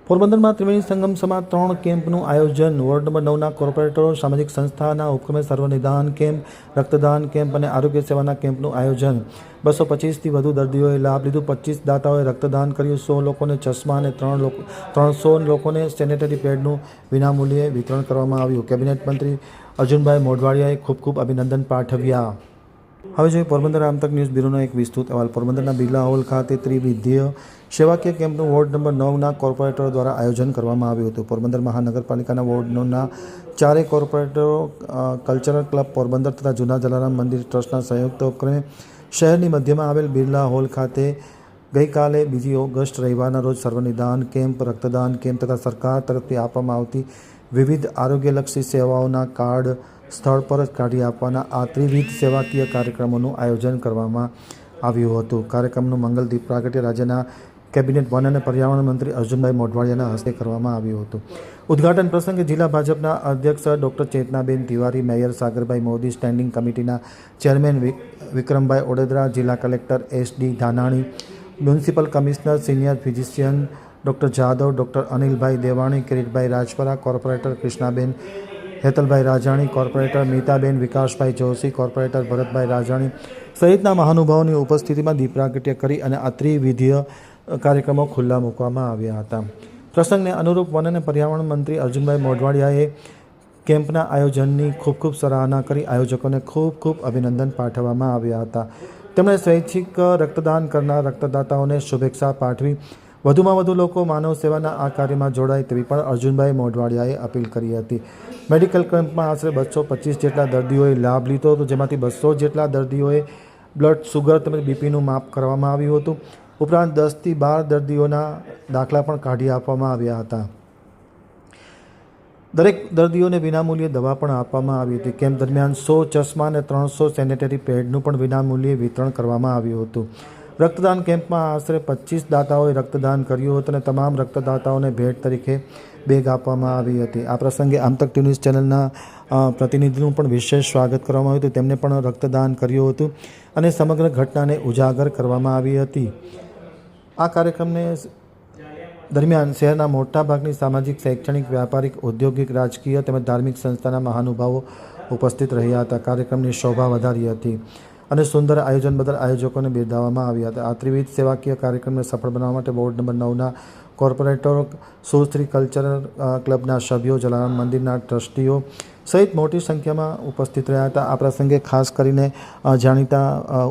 पोरबंदर में त्रिवेणी संगम समा 3 केम्पનું आयोजन वोर्ड नंबर 9 कोर्पोरेटरो सामाजिक संस्थाना उपक्रमे सर्वनिदान केम्प, रक्तदान केम्प और आरोग्य सेवाना केम्पનું आयोजन। 225 થી વધુ દર્દીઓએ લાભ લીધો। 25 દાતાઓએ રક્તદાન કર્યું। 100 લોકોને ચશ્મા અને 300 લોકોને સેનેટરી પેડનું વિનામૂલ્યે વિતરણ કરવામાં આવ્યું। કેબિનેટ મંત્રી અર્જુનભાઈ મોઢવાડિયાએ ખૂબ અભિનંદન પાઠવ્યા। હવે જોઈએ પોરબંદર આમતક ન્યૂઝ બ્યુરોનો એક વિસ્તૃત અહેવાલ। પોરબંદરના બિરલા હોલ ખાતે ત્રિવિધીય સેવાકીય કેમ્પનું વોર્ડ નંબર 9ના કોર્પોરેટરો દ્વારા આયોજન કરવામાં આવ્યું હતું। પોરબંદર મહાનગરપાલિકાના વોર્ડ 9ના ચારેય કોર્પોરેટરો કલ્ચરલ ક્લબ પોરબંદર તથા જૂના જલારામ મંદિર ટ્રસ્ટના સંયુક્ત ઉપક્રમે શહેરની મધ્યમાં આવેલ બિરલા હોલ ખાતે ગઈકાલે 2 ઓગસ્ટ રવિવારના રોજ સર્વનિદાન કેમ્પ, રક્તદાન કેમ્પ તથા સરકાર તરફથી આપવામાં આવતી વિવિધ આરોગ્યલક્ષી સેવાઓના કાર્ડ સ્થળ પર જ કાઢી આપવાના આ ત્રિવિધ સેવાકીય કાર્યક્રમોનું આયોજન કરવામાં આવ્યું હતું। કાર્યક્રમનું મંગલ દીપ પ્રાગટ્ય રાજ્યના કેબિનેટ વન અને પર્યાવરણ મંત્રી અર્જુનભાઈ મોઢવાડિયાના હસ્તે કરવામાં આવ્યું હતું। ઉદ્ઘાટન પ્રસંગે જિલ્લા ભાજપના અધ્યક્ષ doctor Chetnaben Tiwari, mayor Sagarbhai Modi, standing કમિટીના ચેરમેન વિક્રમભાઈ ઓડેદરા, જિલ્લા collector SD Dhanani, municipal commissioner, senior physician doctor Jadav, doctor Anilbhai Devani, Kiritbhai Rajpara, corporator Krishnaben, Hetalbhai Rajani, corporator Mitaben, Vikasbhai Joshi, corporator Bharatbhai Rajani સહિતના મહાનુભાવોની ઉપસ્થિતિમાં દીપ પ્રાગટ્ય કરી અને આ ત્રિવિધીય કાર્યક્રમો ખુલ્લા મૂકવામાં આવ્યા હતા। પ્રસંગને અનુરૂપ વન અને પર્યાવરણ મંત્રી અર્જુનભાઈ મોઢવાડિયાએ કેમ્પના આયોજનની ખૂબ સરાહના કરી આયોજકોને ખૂબ અભિનંદન પાઠવવામાં આવ્યા હતા। તેમણે સ્વૈચ્છિક રક્તદાન કરનાર રક્તદાતાઓને શુભેચ્છા પાઠવી વધુમાં વધુ લોકો માનવ સેવાના આ કાર્યમાં જોડાય તેવી પણ અર્જુનભાઈ મોઢવાડિયાએ અપીલ કરી હતી। મેડિકલ કેમ્પમાં આશરે 225 જેટલા દર્દીઓએ લાભ લીધો હતો, જેમાંથી 200 જેટલા દર્દીઓએ બ્લડ સુગર તેમજ બીપીનું માપ કરવામાં આવ્યું હતું। ઉપરાંત 10 થી 12 દર્દીઓના દાખલા પણ કાઢી આપવામાં આવ્યા હતા। દરેક દર્દીઓને વિનામૂલ્યે દવા પણ આપવામાં આવી હતી। કેમ્પ દરમિયાન 100 ચશ્મા અને 300 સેનેટરી પેડનું પણ વિનામૂલ્યે વિતરણ કરવામાં આવ્યું હતું। રક્તદાન કેમ્પમાં આશરે 25 દાતાઓએ રક્તદાન કર્યું હતું અને તમામ રક્તદાતાઓને ભેટ તરીકે બેગ આપવામાં આવી હતી। આ પ્રસંગે આમતક ટીવી ન્યૂઝ ચેનલના પ્રતિનિધિનું પણ વિશેષ સ્વાગત કરવામાં આવ્યું હતું। તેમણે પણ રક્તદાન કર્યું હતું અને સમગ્ર ઘટનાને ઉજાગર કરવામાં આવી હતી। આ કાર્યક્રમને દરમિયાન શહેરના મોટાભાગની સામાજિક, શૈક્ષણિક, વ્યાપારિક, ઔદ્યોગિક, રાજકીય તેમજ ધાર્મિક સંસ્થાના મહાનુભાવો ઉપસ્થિત રહ્યા હતા। કાર્યક્રમની શોભા વધારી હતી અને સુંદર આયોજન બદલ આયોજકોને બિરદાવવામાં આવ્યા હતા। આ ત્રિવિધ સેવાકીય કાર્યક્રમને સફળ બનાવવા માટે વોર્ડ નંબર 9ના કોર્પોરેટરો, સુશ્રી કલ્ચરલ ક્લબના સભ્યો, જલારામ મંદિરના ટ્રસ્ટીઓ સહિત મોટી સંખ્યામાં ઉપસ્થિત રહ્યા હતા। આ પ્રસંગે ખાસ કરીને જાણીતા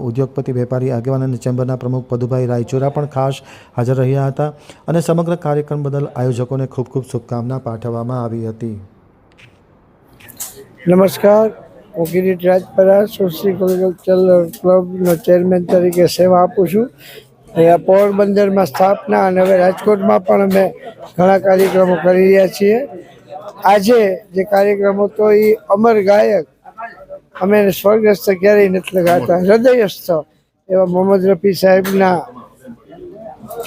ઉદ્યોગપતિ, વેપારી આગેવાન અને ચેમ્બરના પ્રમુખ પદુભાઈ રાયચુરા પણ ખાસ હાજર રહ્યા હતા અને સમગ્ર કાર્યક્રમ બદલ આયોજકોને ખૂબ શુભકામના પાઠવવામાં આવી હતી। નમસ્કાર, હું કિરીટ રાજપરા સુશ્રી કલ્ચરલ ક્લબનો ચેરમેન તરીકે સેવા આપું છું। અહીંયા પોરબંદરમાં સ્થાપના અને હવે રાજકોટમાં પણ અમે ઘણા કાર્યક્રમો કરી રહ્યા છીએ। આજે જે કાર્યક્રમ હતો એ અમર ગાયક, અમે સ્વર્ગસ્થ ક્યારેય નથી લગાતા, હૃદયસ્થ એવા મોહમ્મદ રફી સાહેબના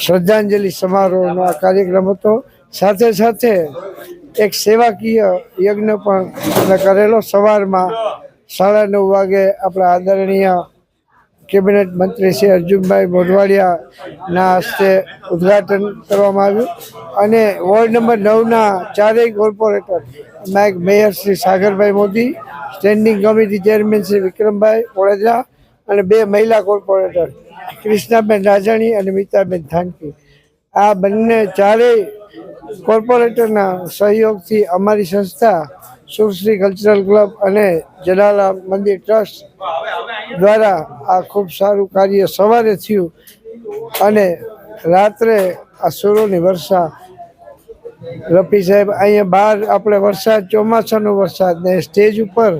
શ્રદ્ધાંજલિ સમારોહનો આ કાર્યક્રમ હતો। સાથે સાથે એક સેવાકીય યજ્ઞ પણ અમે કરેલો। સવારમાં 9:30 વાગે આપણા આદરણીય કેબિનેટ મંત્રી શ્રી અર્જુનભાઈ મોઢવાડિયાના હસ્તે ઉદ્ઘાટન કરવામાં આવ્યું અને વોર્ડ નંબર 9ના ચારેય corporator, mayor Shri Sagarbhai Modi, standing committee chairman Shri Vikrambhai Odedara અને 2 મહિલા કોર્પોરેટર કૃષ્ણાબેન રાજાણી અને મીતાબેન થાનકી, આ બંને ચારેય કોર્પોરેટરના સહયોગથી અમારી સંસ્થા સુશ્રી કલ્ચરલ ક્લબ અને જલારામ મંદિર ટ્રસ્ટ દ્વારા આ ખૂબ સારું કાર્ય સવારે થયું અને રાત્રે આ સુરોની વર્ષા, રફી સાહેબ અહીંયા બહાર આપણે વરસાદ, ચોમાસાનો વરસાદ ને સ્ટેજ ઉપર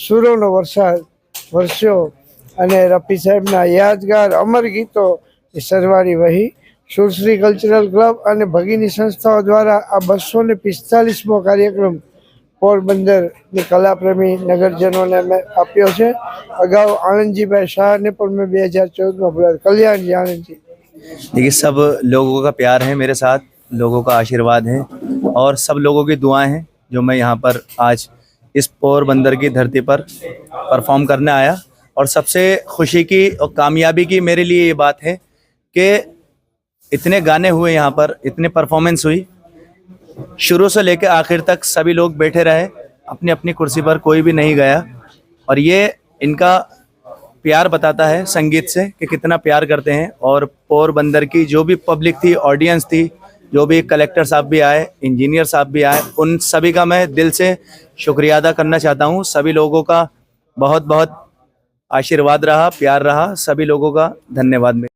સુરોનો વરસાદ વરસ્યો અને રફી સાહેબના યાદગાર અમર ગીતોની સરવાળી વહી। સુશ્રી કલ્ચરલ ક્લબ અને ભગીની સંસ્થાઓ દ્વારા આ 245મો કાર્યક્રમ પોરબંદરની કલાપ્રેમી નગરજનોને મેં આપ્યો છે। અગાઉ આનંદજીભાઈ શાહને પણ મેં 2014માં બોલાવ્યા, કલ્યાણજી આનંદજી। देखिए, सब लोगों का प्यार है मेरे साथ, लोगों का आशीर्वाद है और सब लोगों की दुआएं हैं जो मैं यहाँ पर आज इस पोरबंदर की धरती पर परफॉर्म करने आया। और सबसे खुशी की और कामयाबी की मेरे लिए ये बात है कि इतने गाने हुए यहाँ पर, इतने परफॉर्मेंस हुई शुरू से लेकर आखिर तक सभी लोग बैठे रहे अपनी अपनी कुर्सी पर, कोई भी नहीं गया। और ये इनका प्यार बताता है संगीत से कि कितना प्यार करते हैं। और पोरबंदर की जो भी पब्लिक थी, ऑडियंस थी, जो भी कलेक्टर साहब भी आए, इंजीनियर साहब भी आए, उन सभी का मैं दिल से शुक्रिया अदा करना चाहता हूँ। सभी लोगों का बहुत बहुत आशीर्वाद रहा, प्यार रहा, सभी लोगों का धन्यवाद।